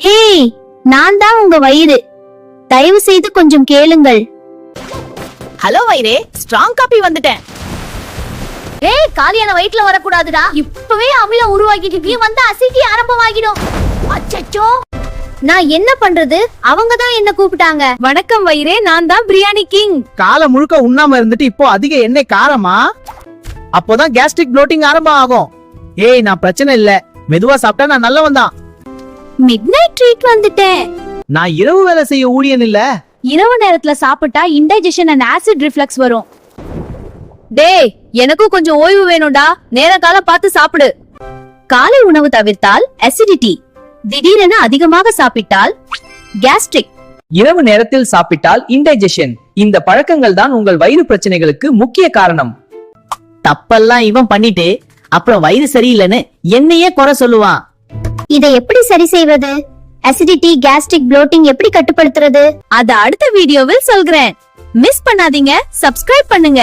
ஹே, நான் தான் உங்க வயிறு. தயவு செய்து கொஞ்சம் கேளுங்கள். ஹலோ வயிறே, ஸ்ட்ராங் காபி வந்துட்டேன். ஏய், காலியான வயிற்றுல வரக்கூடாதுடா. இப்பவே அமிலம் உருவாக்கிட்டு வந்து அசிட்டி ஆரம்பமாகிடும். அச்சச்சோ, நான் என்ன பண்றது? அவங்க தான் என்ன கூப்பிட்டாங்க. வணக்கம் வயிறே, நான் தான் பிரியாணி கிங். காலம் முழுக்க உண்ணாம இருந்துட்டு இப்போ அதிக எண்ணெய் காரமா? அப்போதான் கேஸ்ட்ரிக் ப்ளோட்டிங் ஆரம்பம் ஆகும். ஏய், நான் பிரச்சனை இல்ல, மெதுவா சாப்பிட்டா நான் நல்லவன் தான். மிட்நைட் ட்ரீட் வந்துட்டேன். நான் இரவு வேலை செய்ய ஊழியன் இல்ல. இரவு நேரத்துல சாப்பிட்டா இன்டைஜஷன் அண்ட் ஆசிட் ரிஃப்ளக்ஸ் வரும். டேய், எனக்கும் கொஞ்சம் ஓய்வு வேணும்டா. நேர காலம் பார்த்து சாப்பிடு. காலை உணவு தவிர்த்தால் அசிடிட்டி, திடீரென அதிகமாக சாப்பிட்டால் கேஸ்ட்ரிக், இரவு நேரத்தில் சாப்பிட்டால் இன்டைஜஷன். இந்த பழக்கங்கள் தான் உங்கள் வயிறு பிரச்சனைகளுக்கு முக்கிய காரணம். தப்பெல்லாம் இவன் பண்ணிட்டு அப்புறம் வயிறு சரியில்லைன்னு என்னையே குறை சொல்லுவான். இதை எப்படி சரி செய்வது? அசிடிட்டி, கேஸ்ட்ரிக், ப்ளோட்டிங் எப்படி கட்டுப்படுத்துறது? அத அடுத்த வீடியோவில் சொல்கிறேன். மிஸ் பண்ணாதீங்க, சப்ஸ்கிரைப் பண்ணுங்க.